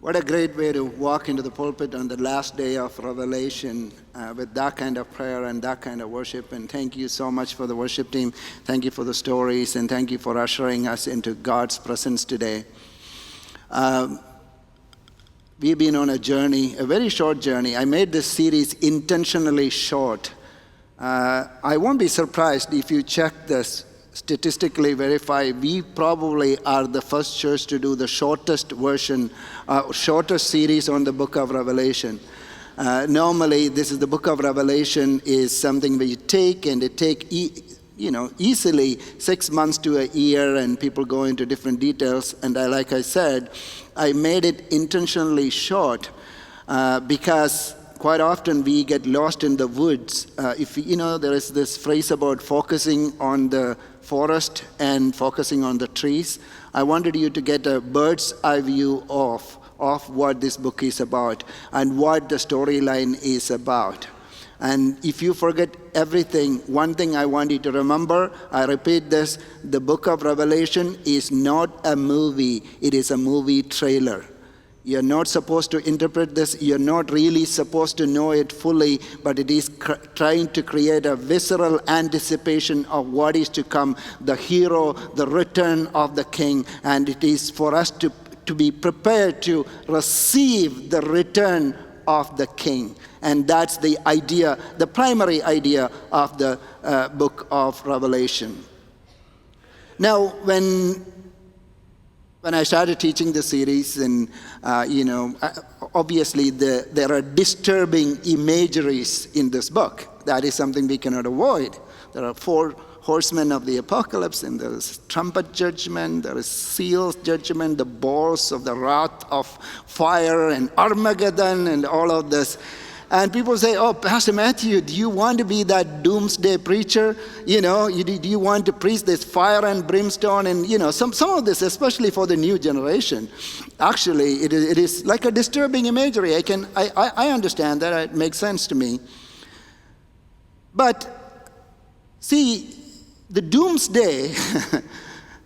What a great way to walk into the pulpit on the last day of Revelation with that kind of prayer and that kind of worship. And thank you so much for the worship team. Thank you for the stories, and thank you for ushering us into God's presence today. We've been on a journey, a very short journey. I made this series intentionally short. I won't be surprised if you check this. Statistically verify, we probably are the first church to do the shortest version, shortest series on the book of Revelation. Normally, this is the book of Revelation is something that you take, and it take easily 6 months to a year, and people go into different details. And like I said, I made it intentionally short because quite often we get lost in the woods. There is this phrase about focusing on the forest and focusing on the trees. I wanted you to get a bird's eye view of what this book is about and what the storyline is about. And if you forget everything, one thing I want you to remember, I repeat this, the book of Revelation is not a movie, it is a movie trailer. You're not supposed to interpret this. You're not really supposed to know it fully, but it is trying to create a visceral anticipation of what is to come, the hero, the return of the king. And it is for us to be prepared to receive the return of the king. And that's the idea, the primary idea of the book of Revelation. Now, when I started teaching the series, and obviously there are disturbing imageries in this book. That is something we cannot avoid. There are 4 horsemen of the apocalypse, and there is trumpet judgment, there is seals judgment, the balls of the wrath of fire, and Armageddon, and all of this. And people say, oh, Pastor Mathew, do you want to be that doomsday preacher? Do you want to preach this fire and brimstone? And, some of this, especially for the new generation. Actually, it is like a disturbing imagery. I understand that. It makes sense to me. But, see, the doomsday,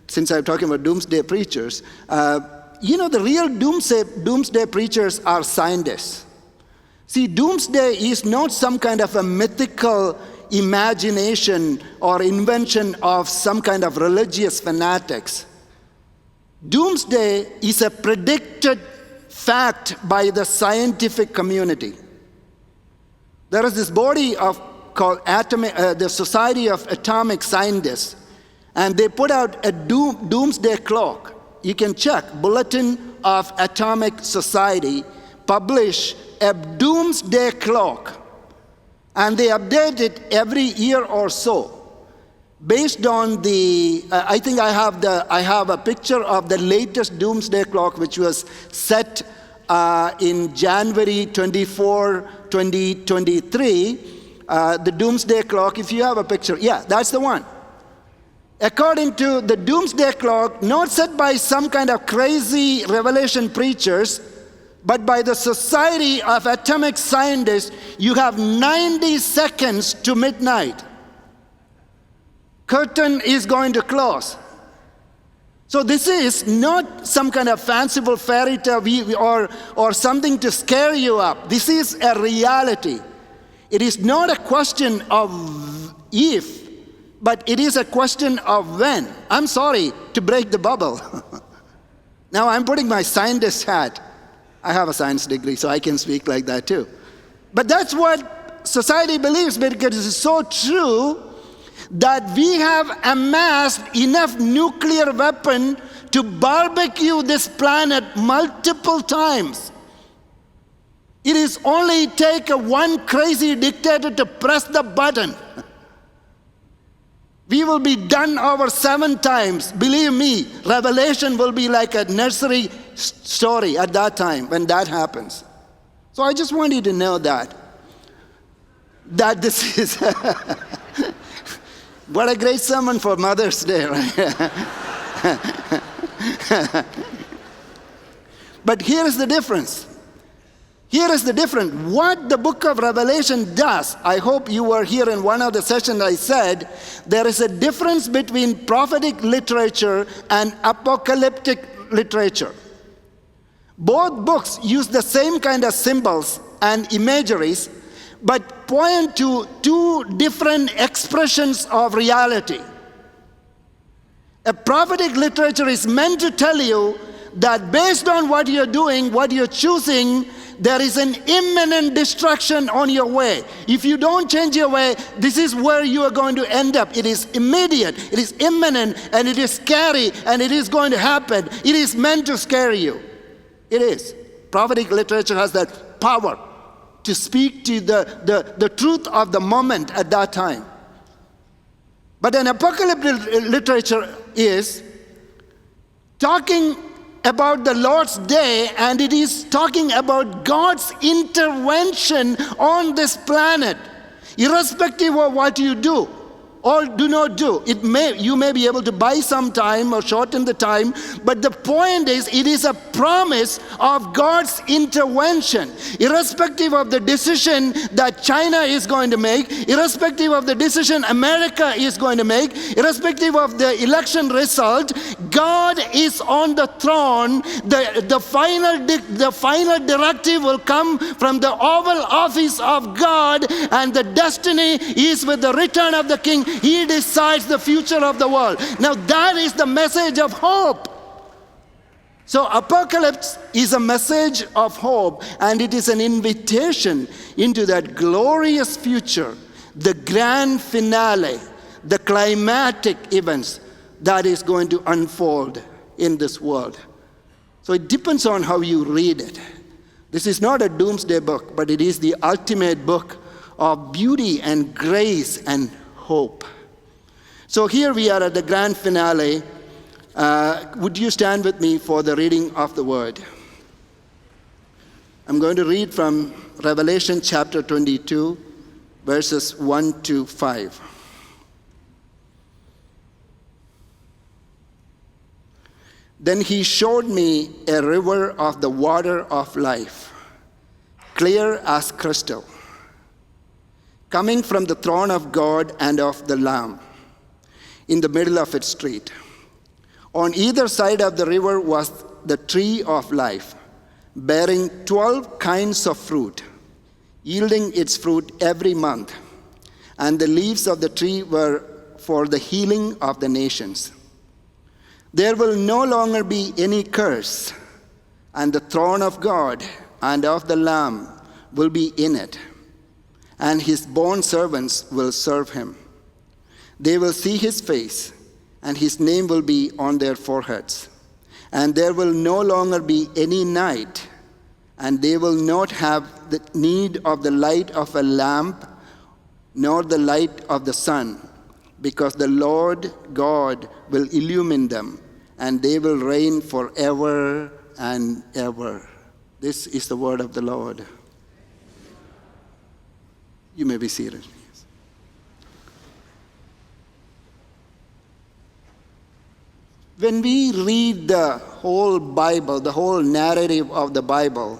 since I'm talking about doomsday preachers, the real doomsday preachers are scientists. See, doomsday is not some kind of a mythical imagination or invention of some kind of religious fanatics. Doomsday is a predicted fact by the scientific community. There is this body called the Society of Atomic Scientists, and they put out a doomsday clock. You can check, Bulletin of Atomic Society publish a doomsday clock, and they update it every year or so based on the I think I have a picture of the latest doomsday clock, which was set in January 24, 2023. The doomsday clock, if you have a picture, yeah, that's the one. According to the doomsday clock, not set by some kind of crazy revelation preachers, but by the Society of Atomic Scientists, you have 90 seconds to midnight. Curtain is going to close. So this is not some kind of fanciful fairy tale or something to scare you up. This is a reality. It is not a question of if, but it is a question of when. I'm sorry to break the bubble. Now I'm putting my scientist hat. I have a science degree, so I can speak like that too. But that's what society believes, because it's so true that we have amassed enough nuclear weapon to barbecue this planet multiple times. It is only take one crazy dictator to press the button. We will be done over 7 times. Believe me, Revelation will be like a nursery story at that time when that happens. So I just want you to know that this is what a great sermon for Mother's Day, right? But here is the difference. What the book of Revelation does, I hope you were here in one of the sessions I said, there is a difference between prophetic literature and apocalyptic literature. Both books use the same kind of symbols and imageries, but point to two different expressions of reality. A prophetic literature is meant to tell you that based on what you're doing, what you're choosing, there is an imminent destruction on your way. If you don't change your way, this is where you are going to end up. It is immediate, it is imminent, and it is scary, and it is going to happen. It is meant to scare you. It is. Prophetic literature has that power to speak to the truth of the moment at that time. But an apocalyptic literature is talking about the Lord's day, and it is talking about God's intervention on this planet, irrespective of what you do or do not do. You may be able to buy some time or shorten the time, but the point is, it is a promise of God's intervention, irrespective of the decision that China is going to make, irrespective of the decision America is going to make, irrespective of the election result. God is on the throne. The final directive will come from the Oval Office of God, and the destiny is with the return of the King. He decides the future of the world. Now that is the message of hope. So Apocalypse is a message of hope, and it is an invitation into that glorious future, the grand finale, the climatic events that is going to unfold in this world. So it depends on how you read it. This is not a doomsday book, but it is the ultimate book of beauty and grace and hope. So here we are at the grand finale. Would you stand with me for the reading of the word? I'm going to read from Revelation chapter 22, verses 1 to 5. Then he showed me a river of the water of life, clear as crystal, coming from the throne of God and of the Lamb, in the middle of its street. On either side of the river was the tree of life, bearing 12 kinds of fruit, yielding its fruit every month. And the leaves of the tree were for the healing of the nations. There will no longer be any curse, and the throne of God and of the Lamb will be in it, and his bond servants will serve him. They will see his face, and his name will be on their foreheads. And there will no longer be any night, and they will not have the need of the light of a lamp, nor the light of the sun, because the Lord God will illumine them, and they will reign forever and ever. This is the word of the Lord. You may be seated. When we read the whole Bible, the whole narrative of the Bible,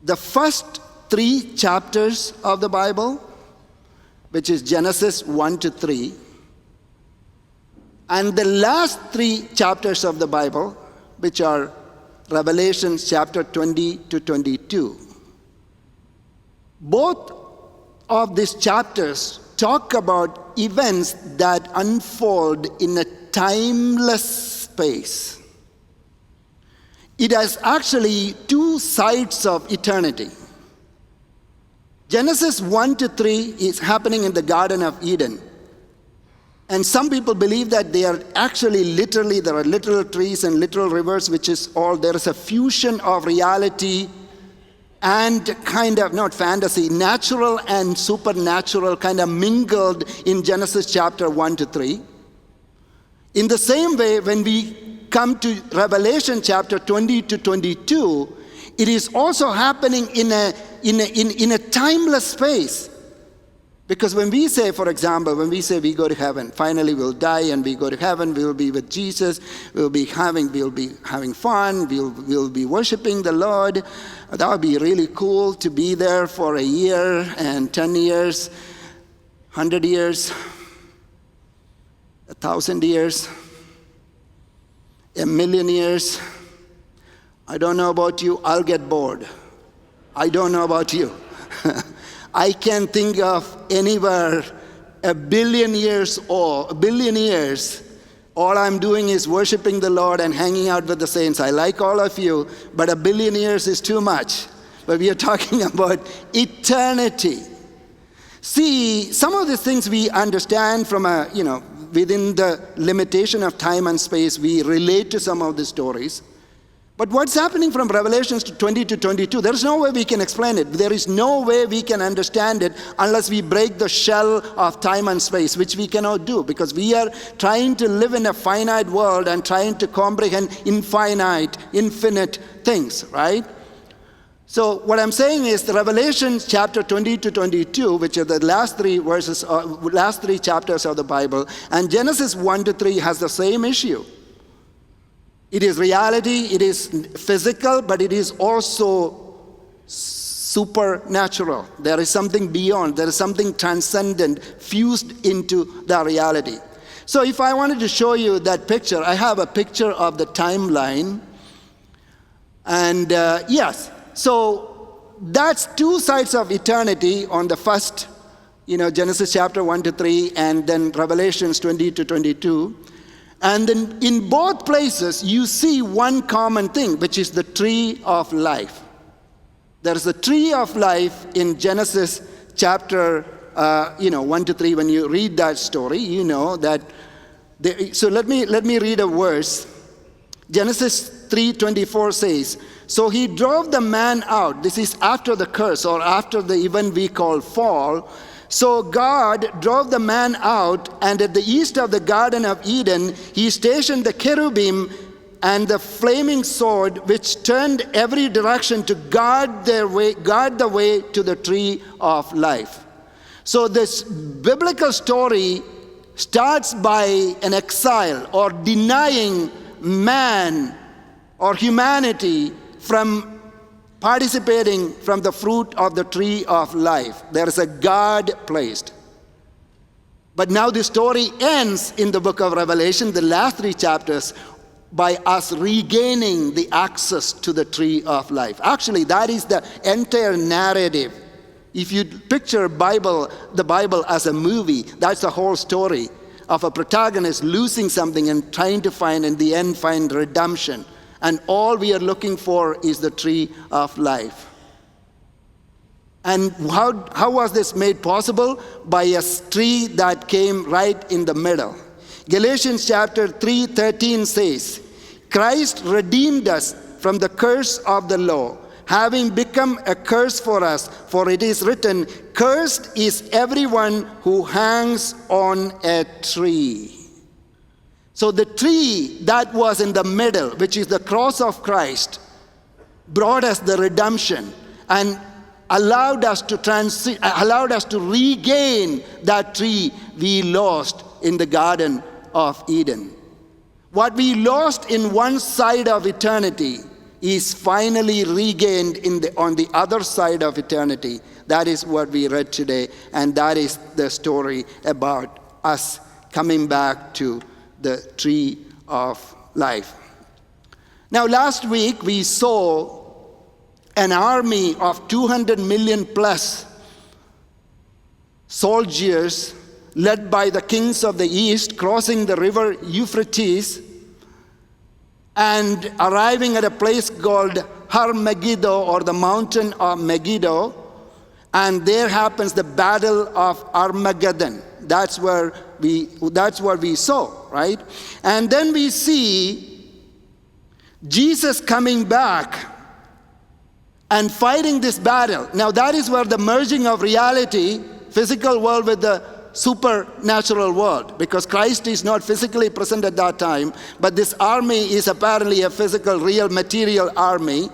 the first 3 chapters of the Bible, which is Genesis 1 to 3, and the last 3 chapters of the Bible, which are Revelation chapter 20 to 22, both of these chapters talk about events that unfold in a timeless space. It has actually 2 sides of eternity. Genesis 1 to 3 is happening in the Garden of Eden. And some people believe that they are actually literally, there are literal trees and literal rivers, which is all, there is a fusion of reality and kind of, not fantasy, natural and supernatural kind of mingled in Genesis chapter 1 to 3. In the same way, when we come to Revelation chapter 20 to 22, it is also happening in a timeless space. Because when we say, for example, when we say we go to heaven, finally we'll die and we go to heaven, we'll be with Jesus, we'll be having fun, we'll be worshiping the Lord. That would be really cool to be there for a year and 10 years, 100 years, 1,000 years, 1,000,000 years. I don't know about you, I'll get bored. I don't know about you. I can think of anywhere a billion years, all I'm doing is worshiping the Lord and hanging out with the saints. I like all of you, but a billion years is too much. But we are talking about eternity. See, some of the things we understand from within the limitation of time and space, we relate to some of the stories. But what's happening from Revelations 20 to 22, there's no way we can explain it. There is no way we can understand it unless we break the shell of time and space, which we cannot do because we are trying to live in a finite world and trying to comprehend infinite things, right? So what I'm saying is the Revelation chapter 20 to 22, which are the last three chapters of the Bible, and Genesis 1 to 3 has the same issue. It is reality, it is physical, but it is also supernatural. There is something beyond, there is something transcendent fused into the reality. So if I wanted to show you that picture, I have a picture of the timeline. And yes, so that's two sides of eternity on the first, Genesis chapter 1 to 3, and then Revelations 20 to 22. And then in both places, you see one common thing, which is the tree of life. There is a tree of life in Genesis chapter 1 to 3. When you read that story, you know that. So let me read a verse. Genesis 3:24 says, "So he drove the man out." This is after the curse or after the event we call fall. "So God drove the man out, and at the east of the Garden of Eden, he stationed the cherubim and the flaming sword, which turned every direction to guard the way to the tree of life." So this biblical story starts by an exile or denying man or humanity from participating from the fruit of the tree of life. There is a guard placed. But now the story ends in the book of Revelation, the last three chapters, by us regaining the access to the tree of life. Actually, that is the entire narrative. If you picture the Bible as a movie, that's the whole story of a protagonist losing something and trying to find, in the end, find redemption. And all we are looking for is the tree of life. And how was this made possible? By a tree that came right in the middle. Galatians chapter 3:13 says, "Christ redeemed us from the curse of the law, having become a curse for us. For it is written, 'Cursed is everyone who hangs on a tree.'" So the tree that was in the middle, which is the cross of Christ, brought us the redemption and allowed us to regain that tree we lost in the Garden of Eden. What we lost in one side of eternity is finally regained on the other side of eternity. That is what we read today, and that is the story about us coming back to the tree of life. Now, last week we saw an army of 200 million plus soldiers led by the kings of the east crossing the river Euphrates and arriving at a place called Armageddon, or the mountain of Megiddo, and there happens the battle of Armageddon. That's what we saw, right? And then we see Jesus coming back and fighting this battle. Now that is where the merging of reality, physical world with the supernatural world, because Christ is not physically present at that time, but this army is apparently a physical, real, material army.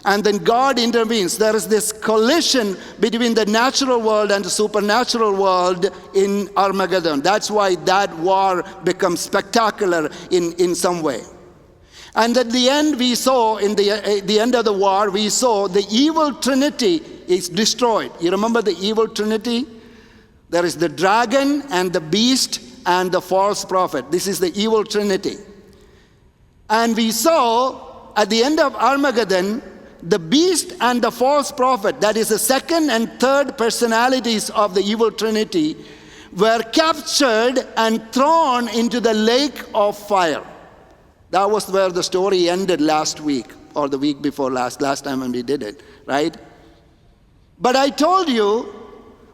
And then God intervenes. There is this collision between the natural world and the supernatural world in Armageddon. That's why that war becomes spectacular in some way. And at the end, we saw, in the end of the war, we saw the evil trinity is destroyed. You remember the evil trinity? There is the dragon and the beast and the false prophet. This is the evil trinity. And we saw at the end of Armageddon, the beast and the false prophet, that is the second and third personalities of the evil trinity, were captured and thrown into the lake of fire. That was where the story ended last week, or the week before last time when we did it, right? But I told you,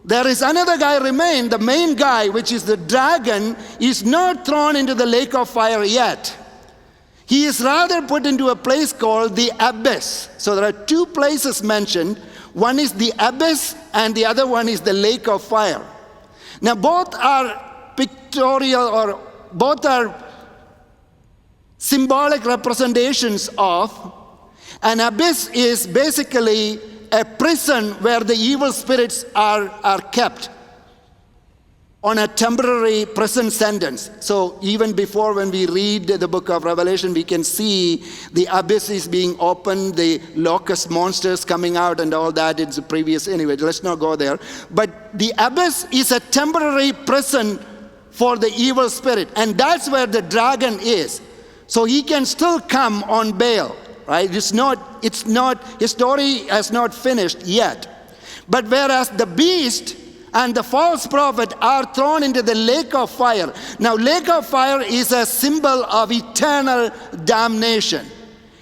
there is another guy remain, the main guy, which is the dragon, is not thrown into the lake of fire yet. He is rather put into a place called the abyss. So there are two places mentioned. One is the abyss and the other one is the lake of fire. Now both are pictorial, or both are symbolic representations of. An abyss is basically a prison where the evil spirits are kept on a temporary prison sentence. So even before, when we read the book of Revelation, we can see the abyss is being opened, the locust monsters coming out and all that. It's a previous, anyway, let's not go there. But the abyss is a temporary prison for the evil spirit. And that's where the dragon is. So he can still come on bail, right? His story has not finished yet. But whereas the beast and the false prophet are thrown into the lake of fire. Now, lake of fire is a symbol of eternal damnation.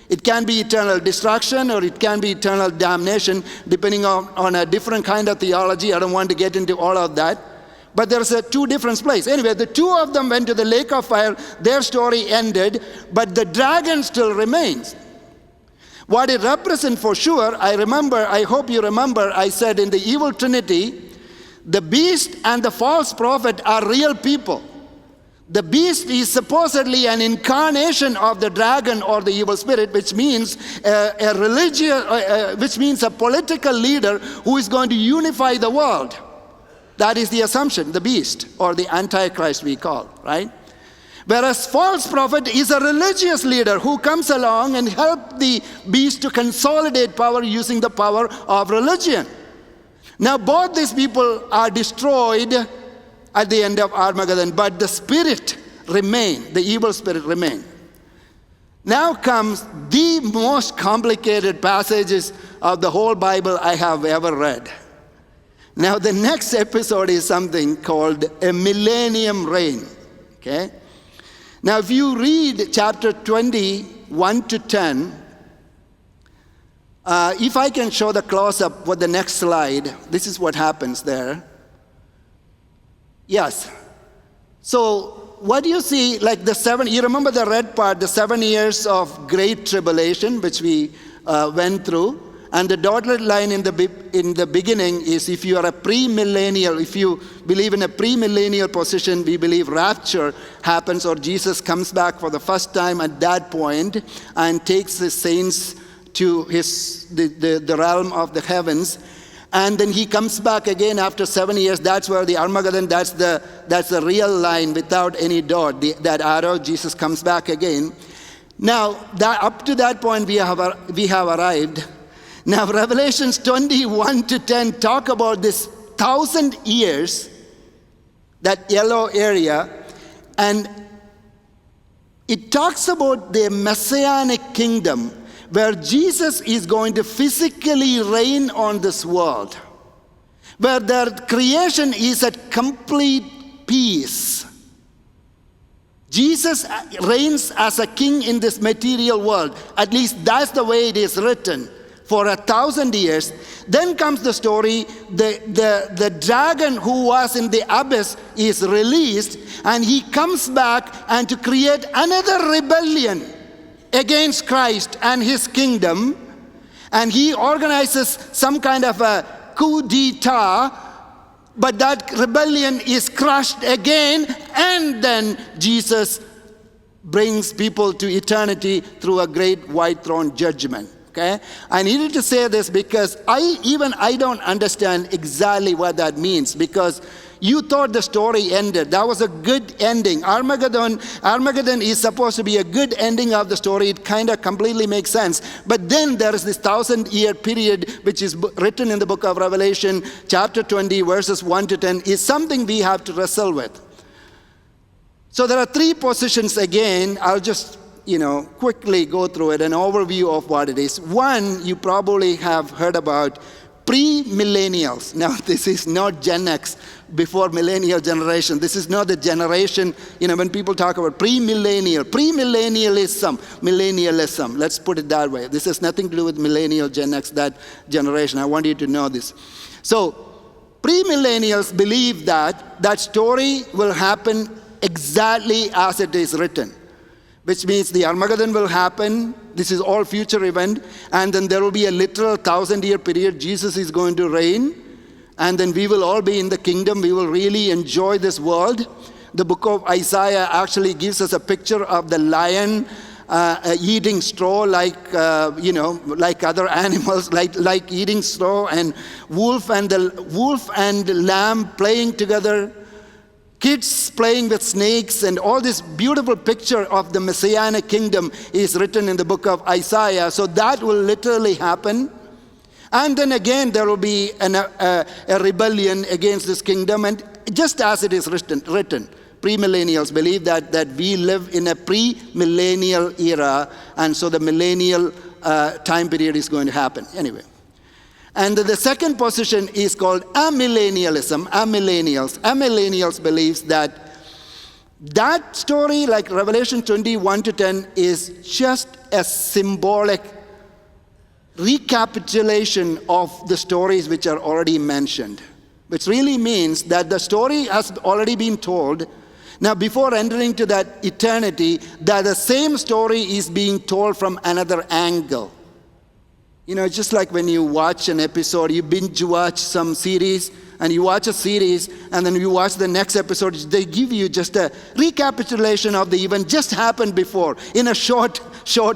It can be eternal destruction or it can be eternal damnation, depending on a different kind of theology. I don't want to get into all of that. But there's two different places. Anyway, the two of them went to the lake of fire. Their story ended, but the dragon still remains. What it represents for sure, I hope you remember, I said in the evil trinity, the beast and the false prophet are real people. The beast is supposedly an incarnation of the dragon or the evil spirit, which means which means a political leader who is going to unify the world. That is the assumption, the beast, or the Antichrist we call, right? Whereas false prophet is a religious leader who comes along and helps the beast to consolidate power using the power of religion. Now both these people are destroyed at the end of Armageddon, but the spirit remains, the evil spirit remains. Now comes the most complicated passages of the whole Bible I have ever read. Now the next episode is something called a millennium reign, okay? Now if you read chapter 20, 1 to 10, if I can show the close-up with the next slide, this is what happens there. Yes. So what do you see, like you remember the red part, the 7 years of great tribulation, which we went through. And the dotted line in the beginning is if you are a premillennial, if you believe in a premillennial position, we believe rapture happens or Jesus comes back for the first time at that point and takes the saints to the realm of the heavens. And then he comes back again after 7 years. That's where the Armageddon, that's the real line without any dot. That arrow, Jesus comes back again. Now, up to that point, we have arrived. Now, Revelations 21 to 10 talk about this 1,000 years, that yellow area, and it talks about the messianic kingdom where Jesus is going to physically reign on this world, where their creation is at complete peace. Jesus reigns as a king in this material world. At least that's the way it is written. For 1,000 years. Then comes the story, the dragon who was in the abyss is released, and he comes back and to create another rebellion against Christ and his kingdom. And he organizes some kind of a coup d'etat, but that rebellion is crushed again, and then Jesus brings people to eternity through a great white throne judgment. Okay? I needed to say this because I don't understand exactly what that means, because you thought the story ended. That was a good ending. Armageddon is supposed to be a good ending of the story. It kind of completely makes sense. But then there is this 1,000-year period which is written in the book of Revelation, chapter 20, verses 1 to 10, is something we have to wrestle with. So there are three positions again. I'll just quickly go through it, an overview of what it is. One, you probably have heard about pre-millennials. Now, this is not Gen X, before millennial generation. This is not the generation, when people talk about millennialism, let's put it that way. This has nothing to do with millennial, Gen X, that generation. I want you to know this. So, pre-millennials believe that story will happen exactly as it is written, which means the Armageddon will happen. This is all future event. And then there will be a literal 1,000-year period. Jesus is going to reign. And then we will all be in the kingdom. We will really enjoy this world. The book of Isaiah actually gives us a picture of the lion eating straw like other animals, like eating straw, and wolf and lamb playing together. Kids playing with snakes, and all this beautiful picture of the Messianic kingdom is written in the book of Isaiah. So that will literally happen. And then again, there will be a rebellion against this kingdom. And just as it is written, premillennials believe that we live in a pre-millennial era. And so the millennial time period is going to happen. Anyway. And the second position is called amillennialism. Amillennials believes that story, like Revelation 21-10, is just a symbolic recapitulation of the stories which are already mentioned, which really means that the story has already been told. Now, before entering to that eternity, that the same story is being told from another angle. Just like when you watch an episode, you binge watch some series, and you watch a series, and then you watch the next episode, they give you just a recapitulation of the event just happened before in a short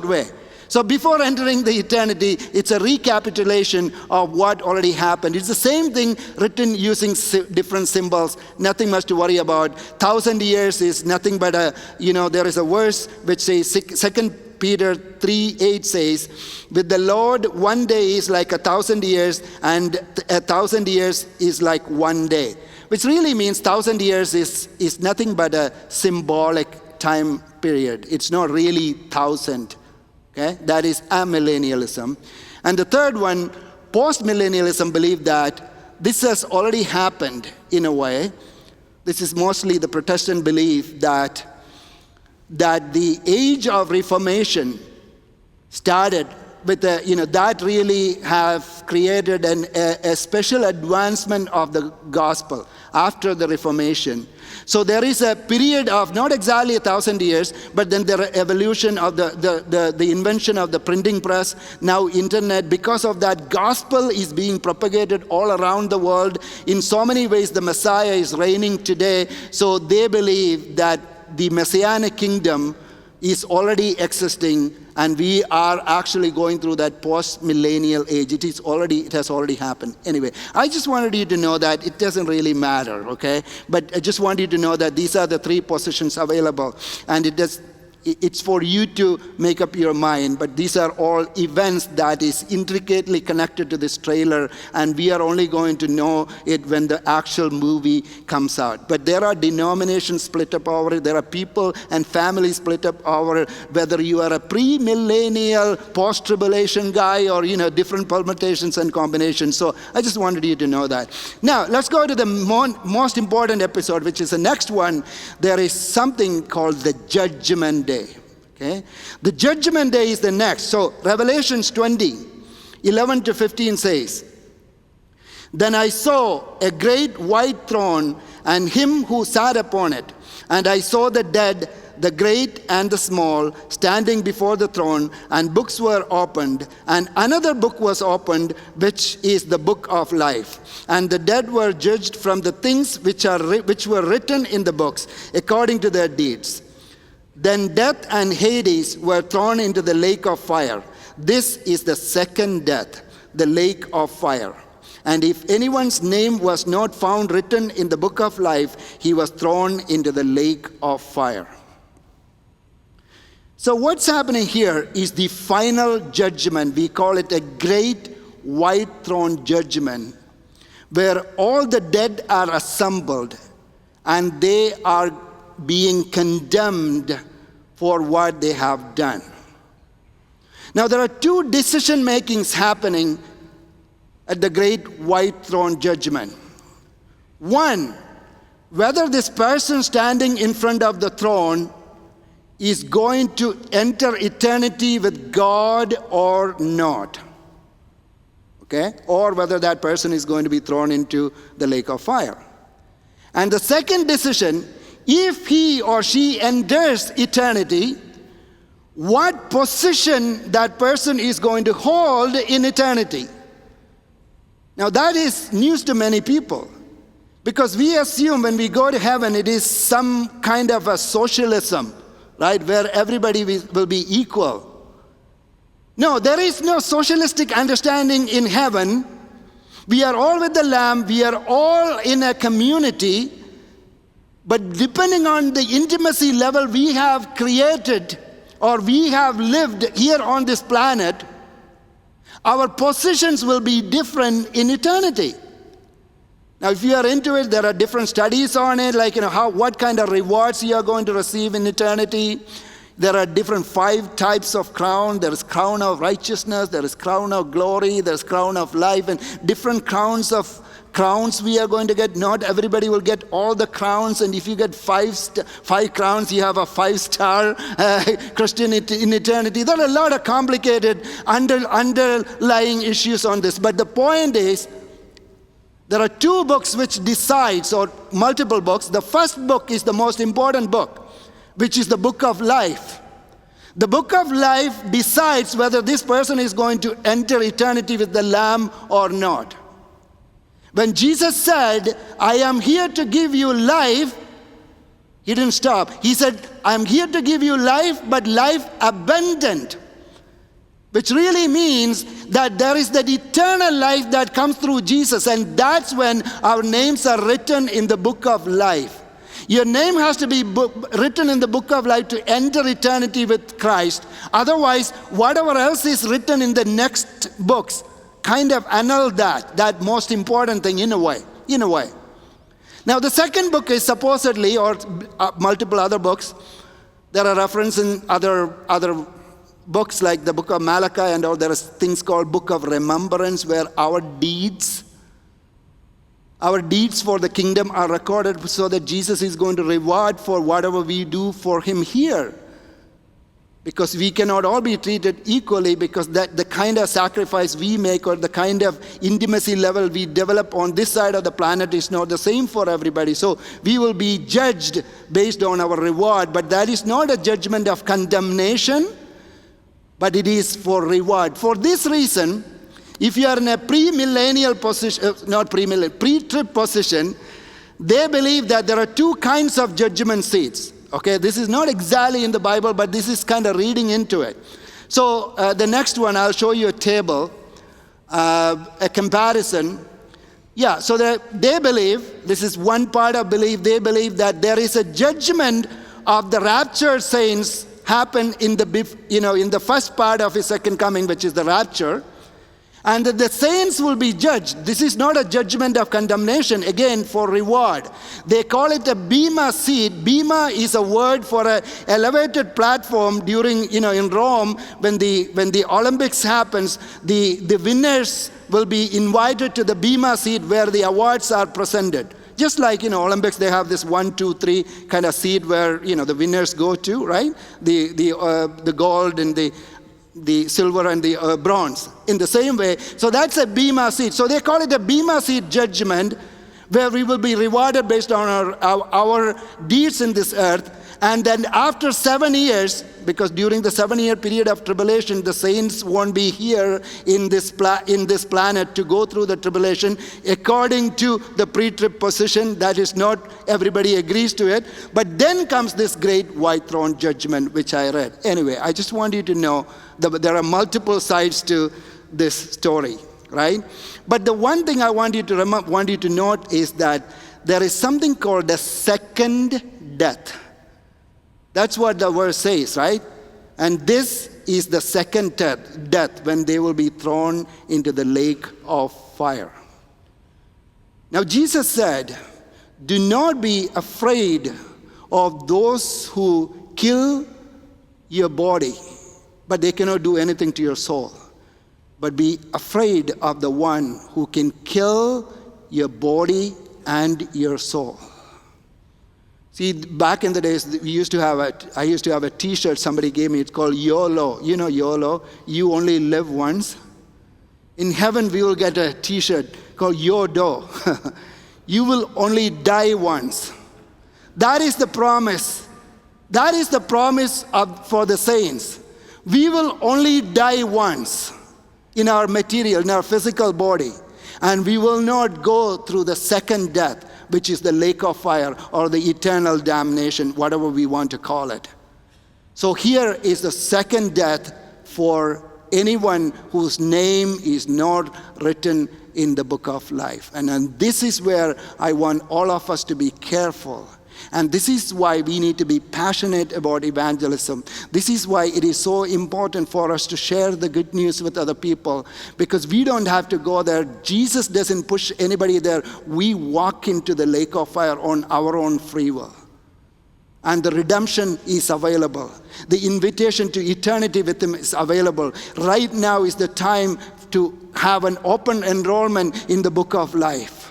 way. So before entering the eternity, it's a recapitulation of what already happened. It's the same thing written using different symbols. Nothing much to worry about. 1,000 years is nothing but there is a verse which says, 2 Peter 3:8 says, with the Lord, one day is like 1,000 years, and 1,000 years is like one day. Which really means 1,000 years is nothing but a symbolic time period. It's not really 1,000. Okay? That is amillennialism. And the third one, postmillennialism, believe that this has already happened in a way. This is mostly the Protestant belief that the age of Reformation started with that really have created a special advancement of the gospel after the Reformation. So there is a period of not exactly 1,000 years, but then the evolution of the invention of the printing press, now internet. Because of that, gospel is being propagated all around the world. In so many ways, the Messiah is reigning today. So they believe that the Messianic kingdom is already existing, and we are actually going through that post-millennial age. It has already happened. Anyway, I just wanted you to know that it doesn't really matter, okay? But I just want you to know that these are the three positions available, and it's for you to make up your mind, but these are all events that is intricately connected to this trailer, and we are only going to know it when the actual movie comes out. But there are denominations split up over it. There are people and families split up over it, whether you are a pre-millennial, post-tribulation guy, or different permutations and combinations. So I just wanted you to know that. Now, let's go to the most important episode, which is the next one. There is something called the Judgment Day. Okay? The Judgment Day is the next. So Revelations 20:11-15 says, then I saw a great white throne and him who sat upon it. And I saw the dead, the great and the small, standing before the throne, and books were opened. And another book was opened, which is the book of life. And the dead were judged from the things which were written in the books, according to their deeds. Then death and Hades were thrown into the lake of fire. This is the second death, the lake of fire. And if anyone's name was not found written in the book of life, he was thrown into the lake of fire. So what's happening here is the final judgment. We call it a great white throne judgment, where all the dead are assembled and they are being condemned for what they have done. Now, there are two decision makings happening at the great white throne judgment. One, whether this person standing in front of the throne is going to enter eternity with God or not. Okay? Or whether that person is going to be thrown into the lake of fire. And the second decision, if he or she enters eternity, what position that person is going to hold in eternity. Now that is news to many people, because we assume when we go to heaven it is some kind of a socialism, right, where everybody will be equal. No, there is no socialistic understanding in heaven. We are all with the Lamb, we are all in a community, but depending on the intimacy level we have created or we have lived here on this planet, our positions will be different in eternity. Now, if you are into it, there are different studies on it, like, what kind of rewards you are going to receive in eternity. There are different 5 types of crown. There is crown of righteousness, there is crown of glory, there is crown of life, and different crowns we are going to get. Not everybody will get all the crowns, and if you get 5 crowns, you have a 5-star Christian in eternity. There are a lot of complicated underlying issues on this, but the point is, there are 2 books which decides, or multiple books. The first book is the most important book, which is the book of life. The book of life decides whether this person is going to enter eternity with the Lamb or not. When Jesus said, I am here to give you life, he didn't stop. He said, I am here to give you life, but life abundant. Which really means that there is that eternal life that comes through Jesus, and that's when our names are written in the book of life. Your name has to be written in the book of life to enter eternity with Christ. Otherwise, whatever else is written in the next books kind of annul that most important thing in a way. Now, the second book is supposedly, or multiple other books, there are references in other books like the book of Malachi and all. There is things called book of remembrance, where our deeds for the kingdom are recorded, so that Jesus is going to reward for whatever we do for him here. Because we cannot all be treated equally, because that the kind of sacrifice we make or the kind of intimacy level we develop on this side of the planet is not the same for everybody. So we will be judged based on our reward, but that is not a judgment of condemnation, but it is for reward. For this reason, if you are in a pre-millennial position, pre-trib position, they believe that there are 2 kinds of judgment seats. Okay, this is not exactly in the Bible, but this is kind of reading into it. So the next one, I'll show you a table, a comparison. Yeah, so they believe, this is one part of belief, they believe that there is a judgment of the raptured saints happen in the first part of his second coming, which is the rapture. And that the saints will be judged. This is not a judgment of condemnation, again, for reward. They call it a bema seat. Bema is a word for an elevated platform during, in Rome, when the Olympics happens, the winners will be invited to the bema seat where the awards are presented. Just like, Olympics, they have this 1, 2, 3 kind of seat where, the winners go to, right? The gold and the silver and the bronze. In the same way, so that's a bema seat. So they call it a bema seat judgment, where we will be rewarded based on our deeds in this earth. And then after 7 years, because during the 7-year period of tribulation, the saints won't be here in this planet to go through the tribulation according to the pre-trib position. That is not everybody agrees to it. But then comes this great white throne judgment, which I read. Anyway, I just want you to know that there are multiple sides to this story, right? But the one thing I want you to note is that there is something called the second death. That's what the verse says, right? And this is the second death, when they will be thrown into the lake of fire. Now, Jesus said, do not be afraid of those who kill your body, but they cannot do anything to your soul. But be afraid of the one who can kill your body and your soul. See, back in the days, I used to have a T-shirt somebody gave me. It's called YOLO. You know YOLO? You only live once. In heaven, we will get a T-shirt called YODO. You will only die once. That is the promise. That is the promise for the saints. We will only die once in our material, in our physical body. And we will not go through the second death, which is the lake of fire or the eternal damnation, whatever we want to call it. So here is the second death for anyone whose name is not written in the book of life. And this is where I want all of us to be careful. And this is why we need to be passionate about evangelism. This is why it is so important for us to share the good news with other people, because we don't have to go there. Jesus doesn't push anybody there. We walk into the lake of fire on our own free will. And the redemption is available. The invitation to eternity with him is available. Right now is the time to have an open enrollment in the book of life.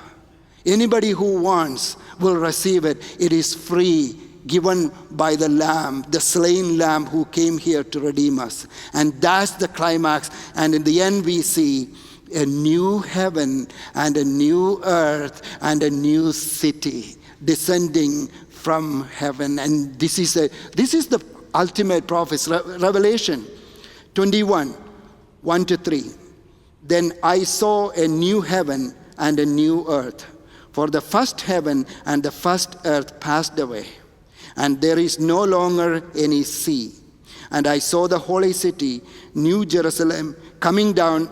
Anybody who wants will receive it. It is free, given by the Lamb, the slain Lamb who came here to redeem us. And that's the climax. And in the end we see a new heaven and a new earth and a new city descending from heaven. And this is the ultimate prophecy. Revelation 21, 1-3. Then I saw a new heaven and a new earth. For the first heaven and the first earth passed away, and there is no longer any sea. And I saw the holy city, New Jerusalem, coming down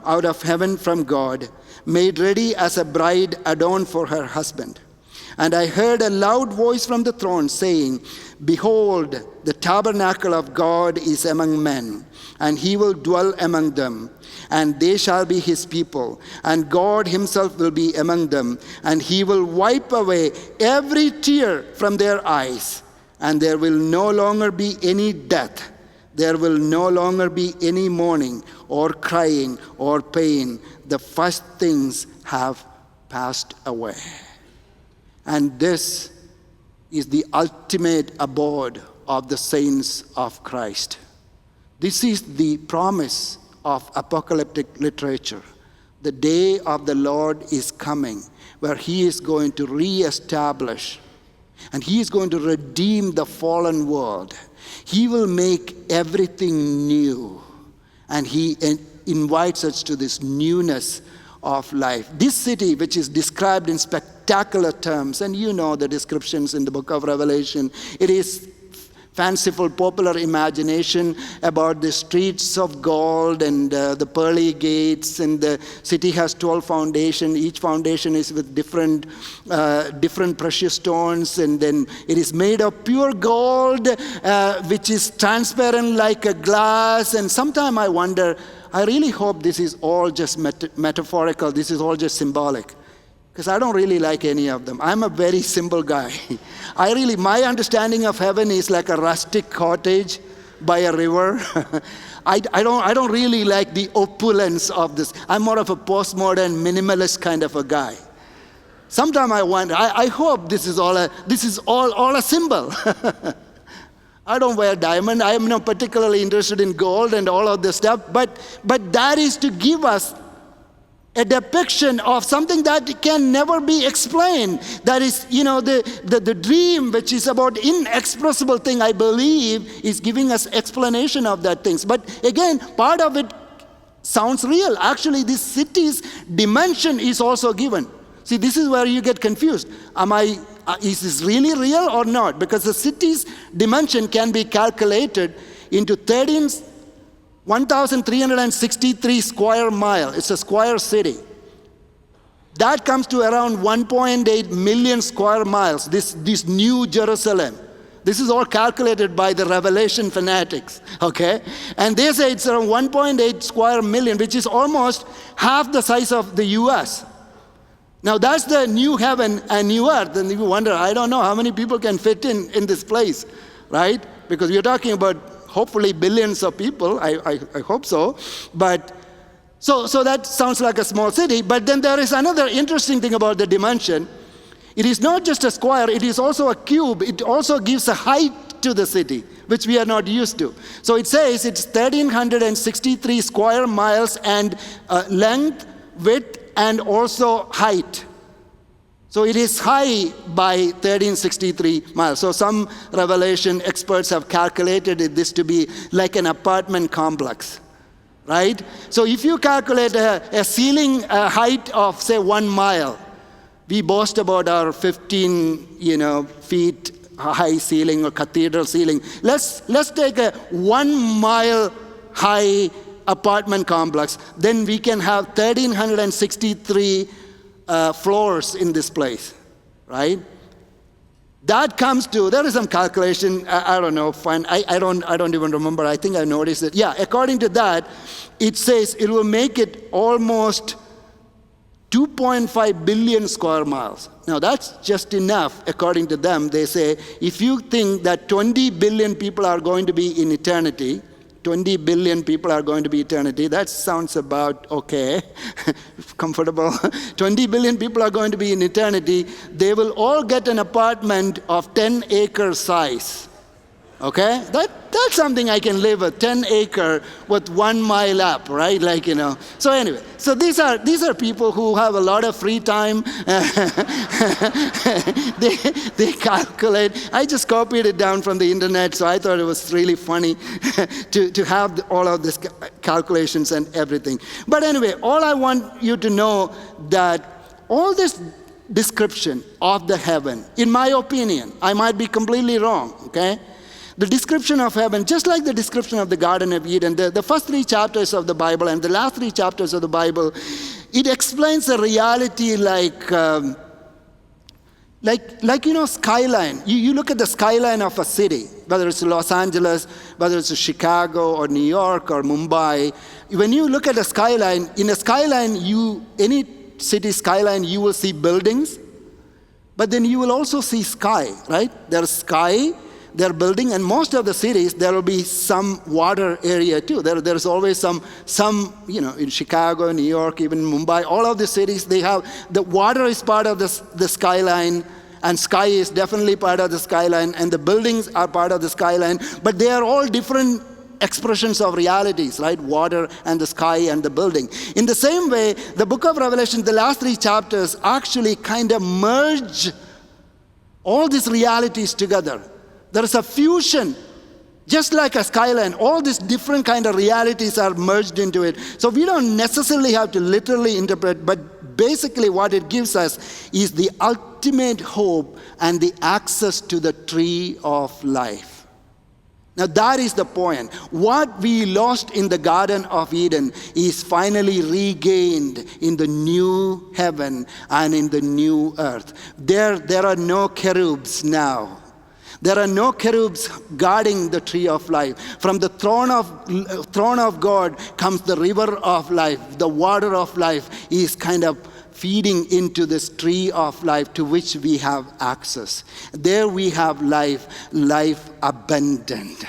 out of heaven from God, made ready as a bride adorned for her husband. And I heard a loud voice from the throne saying, Behold, the tabernacle of God is among men, and he will dwell among them. And they shall be his people, and God himself will be among them, and he will wipe away every tear from their eyes, and there will no longer be any death. There will no longer be any mourning or crying or pain. The first things have passed away. And this is the ultimate abode of the saints of Christ. This is the promise of apocalyptic literature. The day of the Lord is coming, where he is going to reestablish, and he is going to redeem the fallen world. He will make everything new, and he invites us to this newness of life. This city, which is described in spectacular terms, and you know the descriptions in the book of Revelation, it is fanciful, popular imagination about the streets of gold and the pearly gates, and the city has 12 foundations. Each foundation is with different precious stones, and then it is made of pure gold, which is transparent like a glass. And sometimes I wonder, I really hope this is all just metaphorical. This is all just symbolic. Because I don't really like any of them. I'm a very simple guy. My understanding of heaven is like a rustic cottage by a river. I don't really like the opulence of this. I'm more of a postmodern minimalist kind of a guy. Sometimes I wonder, I hope this is all a symbol. I don't wear diamond. I am not particularly interested in gold and all of this stuff. But that is to give us a depiction of something that can never be explained. That is, the dream, which is about inexpressible thing, I believe, is giving us explanation of that things. But again, part of it sounds real. Actually, this city's dimension is also given. See, this is where you get confused. Is this really real or not? Because the city's dimension can be calculated into 1,363 square miles. It's a square city. That comes to around 1.8 million square miles, this New Jerusalem. This is all calculated by the Revelation fanatics, okay? And they say it's around 1.8 square million, which is almost half the size of the U.S. Now that's the new heaven and new earth. And you wonder, I don't know how many people can fit in this place, right? Because we're talking about hopefully billions of people. I hope so. But so that sounds like a small city. But then there is another interesting thing about the dimension. It is not just a square, it is also a cube. It also gives a height to the city, which we are not used to. So it says it's 1,363 square miles and length, width, and also height. So it is high by 1,363 miles. So some Revelation experts have calculated this to be like an apartment complex, right? So if you calculate a ceiling height of, say, 1 mile, we boast about our 15, feet high ceiling or cathedral ceiling. Let's take a 1 mile high apartment complex. Then we can have 1,363 floors in this place, right? That comes to, there is some calculation, I don't know, fine. I don't even remember. I think I noticed it. Yeah, according to that, it says it will make it almost 2.5 billion square miles. Now that's just enough, according to them. They say, if you think that 20 billion people are going to be in eternity, 20 billion people are going to be eternity, that sounds about okay, comfortable. 20 billion people are going to be in eternity. They will all get an apartment of 10-acre size. Okay? That's something I can live with, 10-acre with 1 mile up, right? So anyway, so these are people who have a lot of free time. they calculate. I just copied it down from the internet, so I thought it was really funny to have all of these calculations and everything. But anyway, all I want you to know that all this description of the heaven, in my opinion, I might be completely wrong, okay? The description of heaven, just like the description of the Garden of Eden, the first 3 chapters of the Bible and the last 3 chapters of the Bible, it explains the reality like skyline. You look at the skyline of a city, whether it's Los Angeles, whether it's Chicago or New York or Mumbai. When you look at the skyline, in a skyline, any city skyline, you will see buildings, but then you will also see sky, right? There's sky. They're building, and most of the cities, there will be some water area too. There's always some, in Chicago, New York, even Mumbai, all of the cities, they have, the water is part of the skyline, and sky is definitely part of the skyline, and the buildings are part of the skyline, but they are all different expressions of realities, right? Water and the sky and the building. In the same way, the book of Revelation, the last 3 chapters actually kind of merge all these realities together. There is a fusion, just like a skyline. All these different kind of realities are merged into it. So we don't necessarily have to literally interpret, but basically what it gives us is the ultimate hope and the access to the tree of life. Now that is the point. What we lost in the Garden of Eden is finally regained in the new heaven and in the new earth. There are no cherubs now. There are no cherubs guarding the tree of life. From the throne of God comes the river of life. The water of life is kind of feeding into this tree of life to which we have access. There we have life abundant.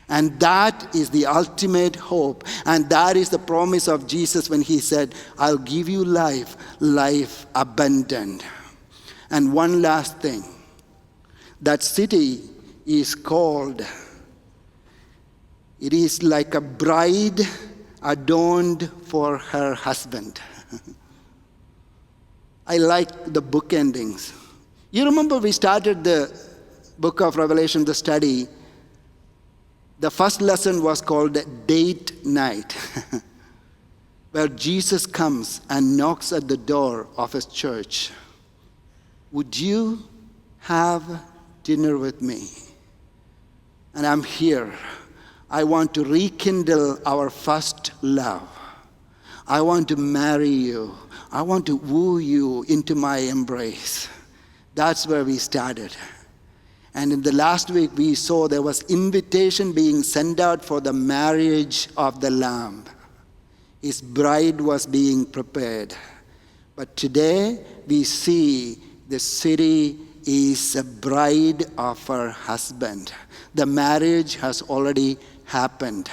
And that is the ultimate hope. And that is the promise of Jesus when he said, I'll give you life abundant. And one last thing. That city is called, it is like a bride adorned for her husband. I like the book endings. You remember we started the book of Revelation, the study. The first lesson was called Date Night, where Jesus comes and knocks at the door of his church. Would you have dinner with me? And I'm here. I want to rekindle our first love. I want to marry you. I want to woo you into my embrace. That's where we started. And in the last week we saw there was invitation being sent out for the marriage of the Lamb. His bride was being prepared. But today we see the city is a bride of her husband. The marriage has already happened.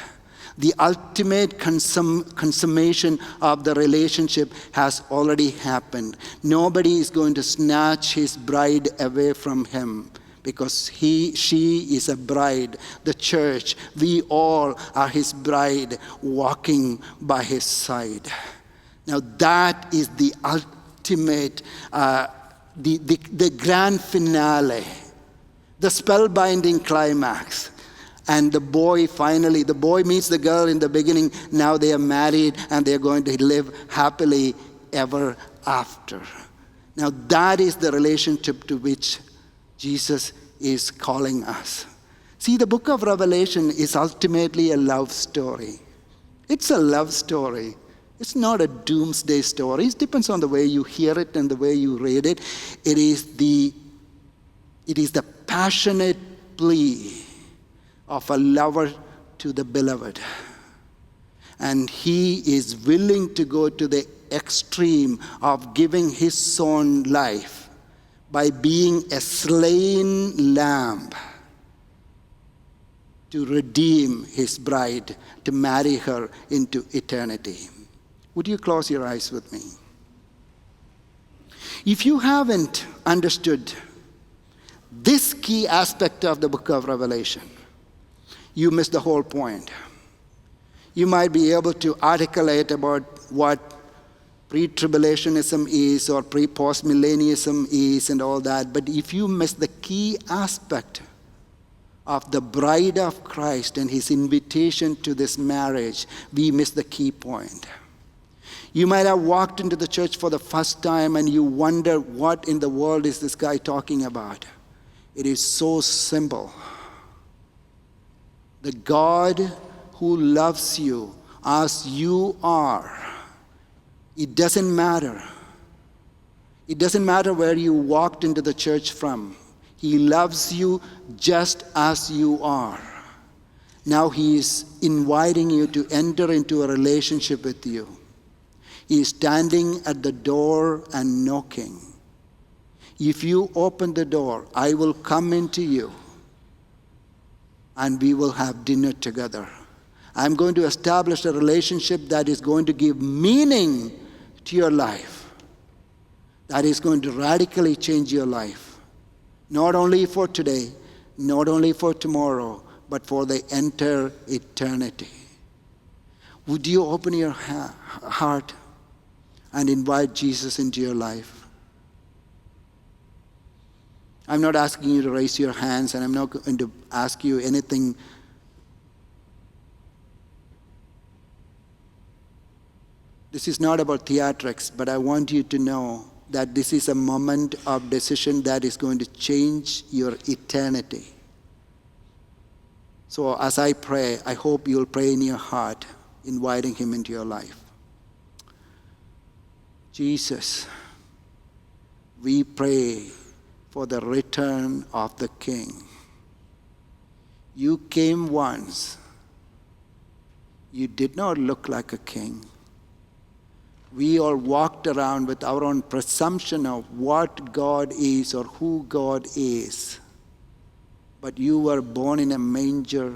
The ultimate consummation of the relationship has already happened. Nobody is going to snatch his bride away from him, because she is a bride. The church, we all are his bride, walking by his side. Now that is the ultimate, the grand finale, the spellbinding climax. And the boy meets the girl in the beginning. Now they are married and they are going to live happily ever after. Now that is the relationship to which Jesus is calling us. See, the book of Revelation is ultimately a love story. It's a love story. It's not a doomsday story. It depends on the way you hear it and the way you read it. It is the passionate plea of a lover to the beloved. And he is willing to go to the extreme of giving his own life by being a slain lamb to redeem his bride, to marry her into eternity. Would you close your eyes with me? If you haven't understood this key aspect of the book of Revelation, you miss the whole point. You might be able to articulate about what pre-tribulationism is or pre-post-millennialism is and all that, but if you miss the key aspect of the bride of Christ and his invitation to this marriage, we miss the key point. You might have walked into the church for the first time and you wonder, what in the world is this guy talking about? It is so simple. The God who loves you as you are, it doesn't matter. It doesn't matter where you walked into the church from. He loves you just as you are. Now he is inviting you to enter into a relationship with you. He is standing at the door and knocking. If you open the door, I will come into you and we will have dinner together. I'm going to establish a relationship that is going to give meaning to your life, that is going to radically change your life, not only for today, not only for tomorrow, but for the entire eternity. Would you open your heart and invite Jesus into your life? I'm not asking you to raise your hands, and I'm not going to ask you anything. This is not about theatrics, but I want you to know that this is a moment of decision that is going to change your eternity. So as I pray, I hope you'll pray in your heart, inviting him into your life. Jesus, we pray for the return of the King. You came once. You did not look like a king. We all walked around with our own presumption of what God is or who God is. But you were born in a manger.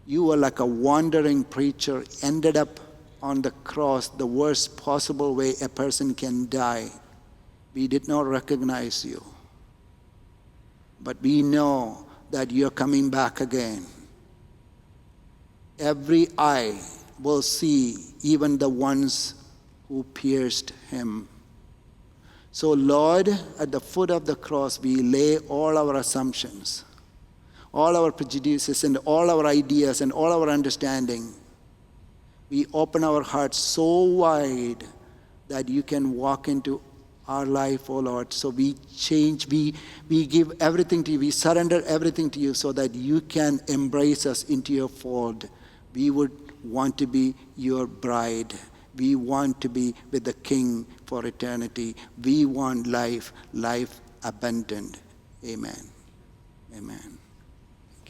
You were like a wandering preacher, ended up on the cross the worst possible way a person can die. We did not recognize you. But we know that you're coming back again. Every eye will see, even the ones who pierced him. So Lord, at the foot of the cross, we lay all our assumptions, all our prejudices and all our ideas and all our understanding. We open our hearts so wide that you can walk into our life, oh Lord. So we change, we give everything to you, we surrender everything to you so that you can embrace us into your fold. We would want to be your bride. We want to be with the King for eternity. We want life abundant. Amen. Amen.